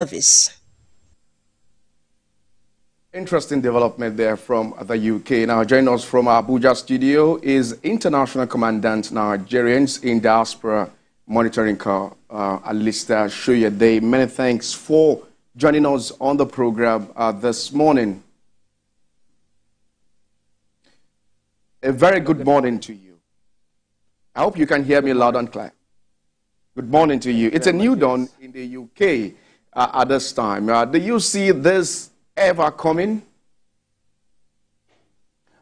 service. Interesting development there from the UK. Now, joining us from our Abuja studio is International Commandant Nigerians in Diaspora Monitoring Corps, Alistair Shoyede. Many thanks for joining us on the program this morning. A very good morning to you. I hope you can hear me loud and clear. Good morning to you. It's a new dawn in the UK at this time. Do you see this ever coming?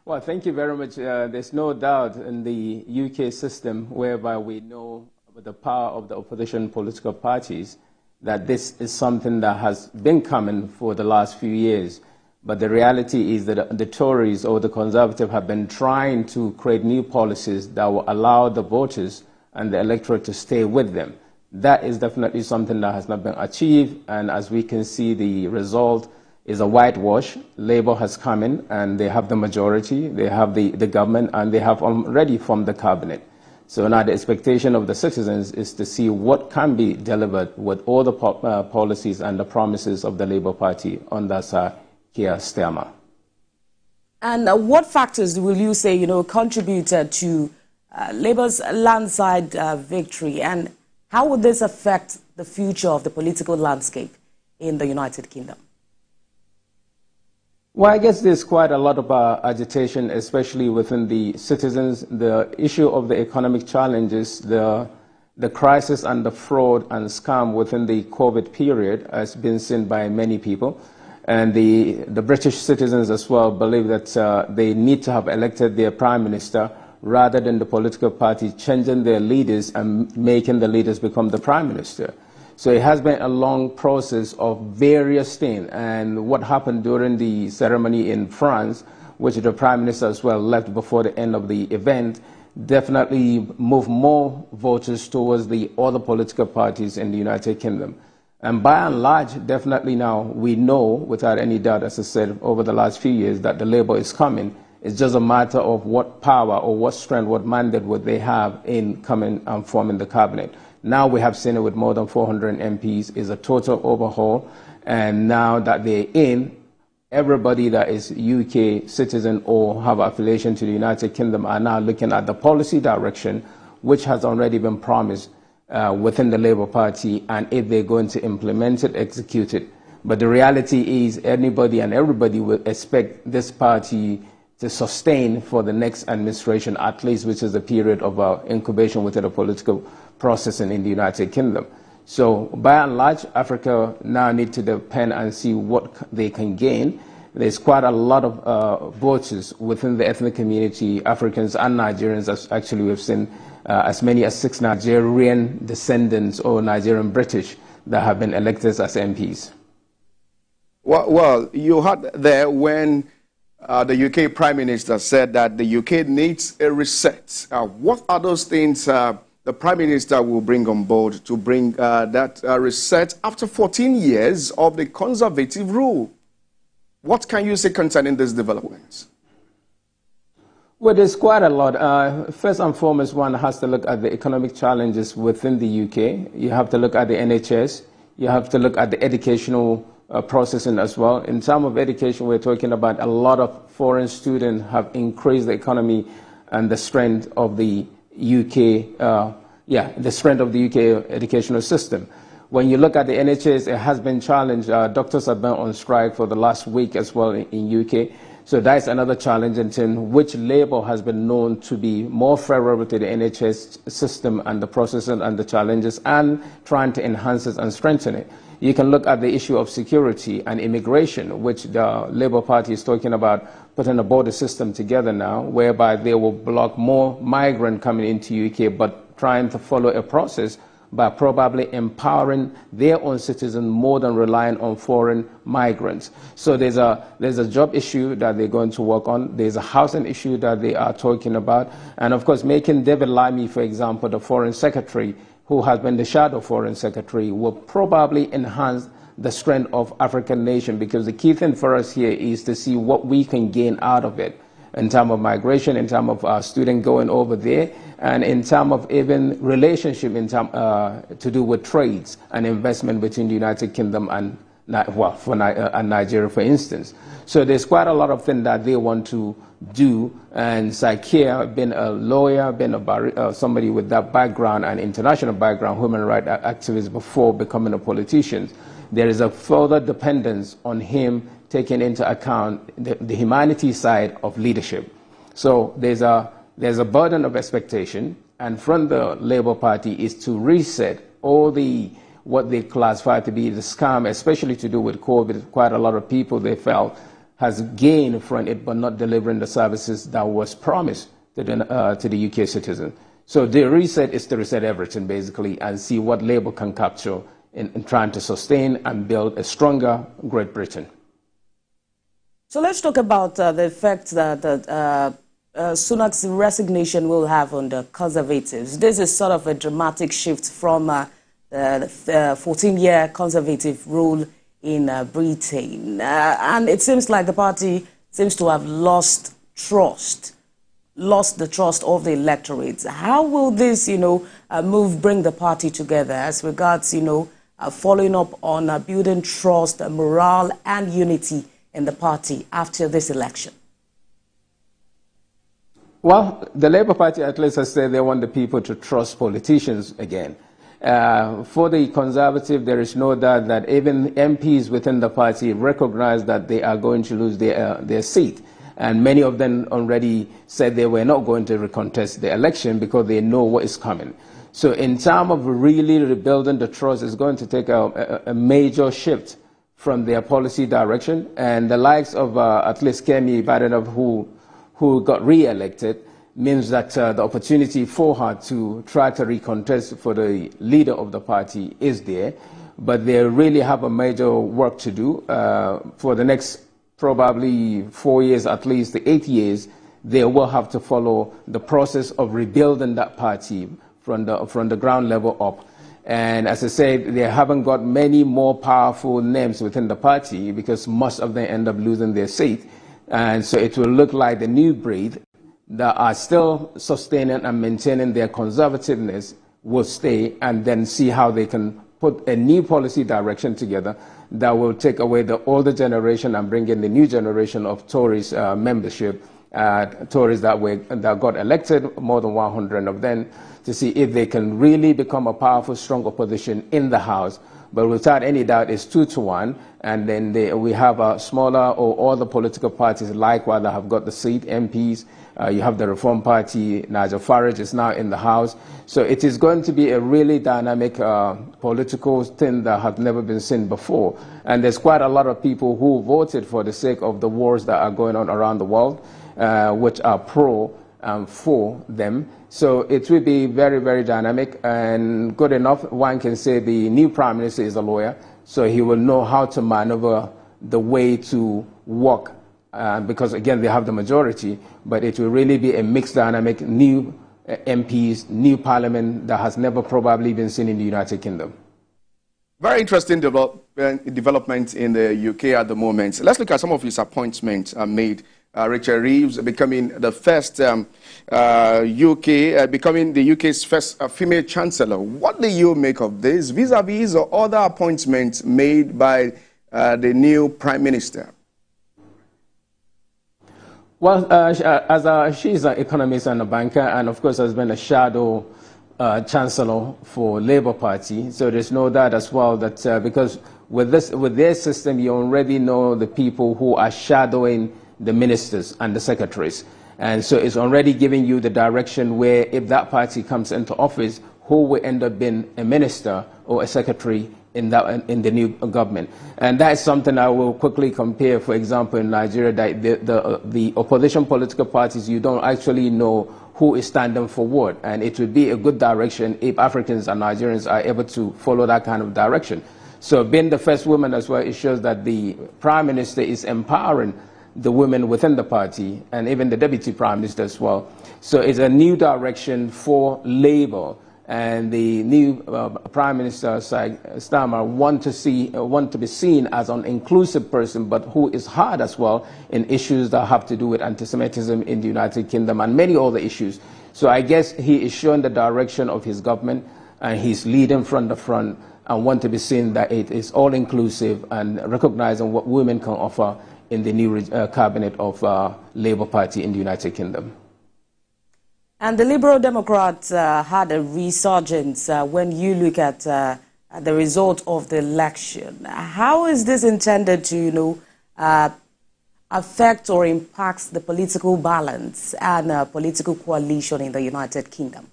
Well, thank you very much. There's no doubt in the UK system whereby we know the power of the opposition political parties that this is something that has been coming for the last few years. But the reality is that the Tories or the Conservatives have been trying to create new policies that will allow the voters and the electorate to stay with them. That is definitely something that has not been achieved, and as we can see, the result is a whitewash. Labour has come in and they have the majority, they have the government, and they have already formed the cabinet. So now the expectation of the citizens is to see what can be delivered with all the policies and the promises of the Labour Party under Sir Keir Starmer. And what factors will you say, contributed to Labour's landslide victory, and how would this affect the future of the political landscape in the United Kingdom? Well, I guess there's quite a lot of agitation, especially within the citizens. The issue of the economic challenges, the crisis and the fraud and scam within the COVID period has been seen by many people. And the British citizens as well believe that they need to have elected their Prime Minister rather than the political party changing their leaders and making the leaders become the Prime Minister. So it has been a long process of various things. And what happened during the ceremony in France, which the Prime Minister as well left before the end of the event, definitely moved more voters towards the other political parties in the United Kingdom. And by and large, definitely now we know without any doubt, as I said, over the last few years, that the Labour is coming. It's just a matter of what power or what strength, what mandate would they have in coming and forming the cabinet. Now we have seen it with more than 400 MPs, is a total overhaul. And now that they're in, everybody that is UK citizen or have affiliation to the United Kingdom are now looking at the policy direction, which has already been promised within the Labour Party, and if they're going to implement it, execute it. But the reality is anybody and everybody will expect this party to sustain for the next administration, at least, which is a period of incubation within the political process in the United Kingdom. So by and large, Africa now need to depend and see what they can gain. There's quite a lot of voters within the ethnic community, Africans and Nigerians, as actually we've seen as many as 6 Nigerian descendants or Nigerian British that have been elected as MPs. Well, you heard there when the UK Prime Minister said that the UK needs a reset. What are those things the Prime Minister will bring on board to bring that reset after 14 years of the Conservative rule? What can you say concerning these developments? Well, there's quite a lot. First and foremost, one has to look at the economic challenges within the UK. You have to look at the NHS. You have to look at the educational processing as well. In terms of education, we're talking about a lot of foreign students have increased the economy and the strength of the UK, the strength of the UK educational system. When you look at the NHS, it has been challenged. Doctors have been on strike for the last week as well in UK. So that's another challenge in terms which Labour has been known to be more favorable to the NHS system and the processing and the challenges and trying to enhance it and strengthen it. You can look at the issue of security and immigration, which the Labour Party is talking about putting a border system together now, whereby they will block more migrants coming into UK, but trying to follow a process by probably empowering their own citizens more than relying on foreign migrants. So there's a job issue that they're going to work on. There's a housing issue that they are talking about. And of course, making David Lammy, for example, the foreign secretary, who has been the shadow foreign secretary, will probably enhance the strength of African nation, because the key thing for us here is to see what we can gain out of it. in terms of migration, in terms of our students going over there, and in terms of even relationship in terms to do with trades and investment between the United Kingdom and and Nigeria, for instance. So there's quite a lot of things that they want to do. And Keir, being a lawyer, being somebody with that background and international background, human rights activist before becoming a politician, there is a further dependence on him taking into account the humanity side of leadership. So there's a burden of expectation, and from the Labour Party is to reset all what they classify to be the scam, especially to do with COVID. Quite a lot of people they felt has gained from it, but not delivering the services that was promised to the UK citizen. So the reset is to reset everything basically and see what Labour can capture in trying to sustain and build a stronger Great Britain. So let's talk about the effect that Sunak's resignation will have on the Conservatives. This is sort of a dramatic shift from the 14-year Conservative rule in Britain. And it seems like the party seems to have lost the trust of the electorate. How will this, move bring the party together as regards, following up on building trust, morale and unity in the party after this election? Well, the Labour Party at least has said they want the people to trust politicians again. For the Conservative, there is no doubt that even MPs within the party recognize that they are going to lose their seat. And many of them already said they were not going to recontest the election because they know what is coming. So in terms of really rebuilding the trust, it's going to take a major shift from their policy direction. And the likes of at least Keir who got re-elected, means that the opportunity for her to try to recontest for the leader of the party is there. But they really have a major work to do. For the next probably 4 years, at least 8 years, they will have to follow the process of rebuilding that party from the ground level up. And as I said, they haven't got many more powerful names within the party because most of them end up losing their seat. And so it will look like the new breed that are still sustaining and maintaining their conservativeness will stay, and then see how they can put a new policy direction together that will take away the older generation and bring in the new generation of Tories membership, Tories that got elected, more than 100 of them, to see if they can really become a powerful, strong opposition in the House. But without any doubt, it's 2-1, and then we have a smaller or all the political parties likewise that have got the seat, MPs. You have the Reform Party, Nigel Farage is now in the House. So it is going to be a really dynamic political thing that has never been seen before. And there's quite a lot of people who voted for the sake of the wars that are going on around the world, which are pro for them. So it will be very, very dynamic and good enough. One can say the new Prime Minister is a lawyer, so he will know how to maneuver the way to work, because again, they have the majority, but it will really be a mixed dynamic, new MPs, new parliament that has never probably been seen in the United Kingdom. Very interesting development in the UK at the moment. Let's look at some of his appointments made. Rachel Reeves becoming the first becoming the UK's first female chancellor. What do you make of this vis-a-vis or other appointments made by the new Prime Minister? Well, she's an economist and a banker, and of course has been a shadow chancellor for Labour Party. So there's no doubt as well that because with their system, you already know the people who are shadowing the ministers and the secretaries. And so it's already giving you the direction where if that party comes into office, who will end up being a minister or a secretary in the new government. And that is something I will quickly compare, for example, in Nigeria, that the opposition political parties, you don't actually know who is standing for what. And it would be a good direction if Africans and Nigerians are able to follow that kind of direction. So being the first woman as well, it shows that the Prime Minister is empowering the women within the party and even the Deputy Prime Minister as well. So it's a new direction for Labour. and the new Prime Minister Starmer want to be seen as an inclusive person, but who is hard as well in issues that have to do with anti-Semitism in the United Kingdom and many other issues. So I guess he is showing the direction of his government, and he's leading from the front and want to be seen that it is all inclusive and recognizing what women can offer in the new cabinet of Labour Party in the United Kingdom. And the Liberal Democrats had a resurgence when you look at the result of the election. How is this intended to, affect or impact the political balance and political coalition in the United Kingdom?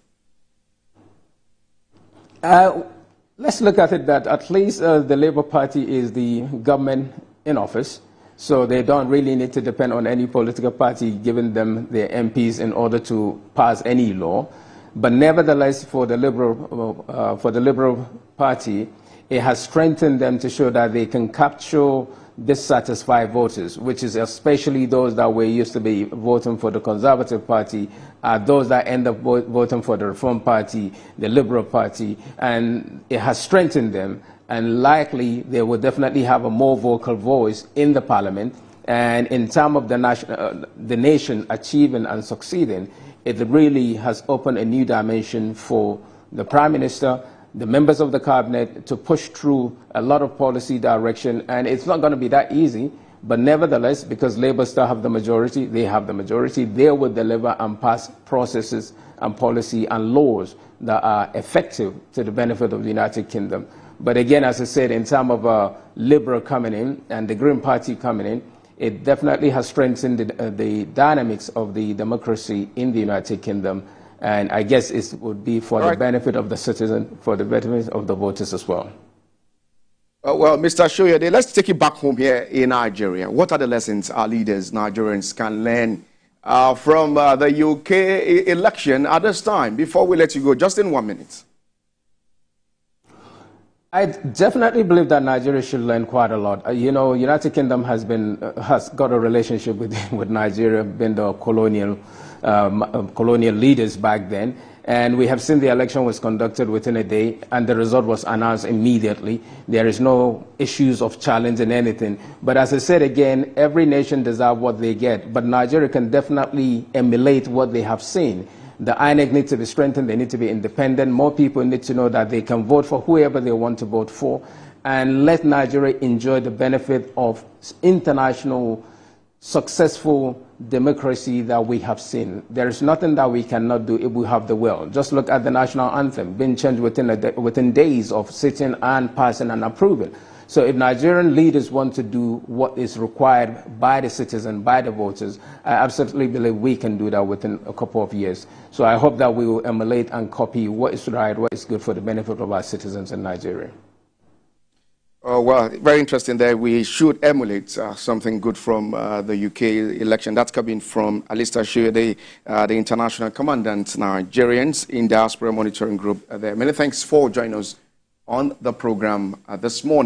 Let's look at it that at least the Labour Party is the government in office. So they don't really need to depend on any political party giving them their MPs in order to pass any law. But nevertheless, for the Liberal Party, it has strengthened them to show that they can capture dissatisfied voters, which is especially those that were used to be voting for the Conservative Party, those that end up voting for the Reform Party, the Liberal Party, and it has strengthened them. And likely they will definitely have a more vocal voice in the parliament. And in terms of the nation achieving and succeeding, it really has opened a new dimension for the Prime Minister, the members of the cabinet to push through a lot of policy direction. And it's not going to be that easy, but nevertheless, because Labour still have the majority, they will deliver and pass processes and policy and laws that are effective to the benefit of the United Kingdom. But again, as I said, in terms of Liberal coming in and the Green Party coming in, it definitely has strengthened the dynamics of the democracy in the United Kingdom. And I guess it would be for the benefit of the citizen, for the benefit of the voters as well. Well, Mr. Shoyede, let's take it back home here in Nigeria. What are the lessons our leaders, Nigerians, can learn from the UK election at this time? Before we let you go, just in 1 minute. I definitely believe that Nigeria should learn quite a lot. United Kingdom has got a relationship with Nigeria, been the colonial leaders back then. And we have seen the election was conducted within a day, and the result was announced immediately. There is no issues of challenging anything. But as I said again, every nation deserves what they get. But Nigeria can definitely emulate what they have seen. The INEC needs to be strengthened. They need to be independent. More people need to know that they can vote for whoever they want to vote for. And let Nigeria enjoy the benefit of international successful democracy that we have seen. There is nothing that we cannot do if we have the will. Just look at the national anthem being changed within days of sitting and passing and approving. So if Nigerian leaders want to do what is required by the citizens, by the voters, I absolutely believe we can do that within a couple of years. So I hope that we will emulate and copy what is right, what is good for the benefit of our citizens in Nigeria. Oh, well, very interesting there. We should emulate something good from the UK election. That's coming from Alistair Shoyede, the International Commandant, Nigerians in Diaspora Monitoring Group there. Many thanks for joining us on the program this morning.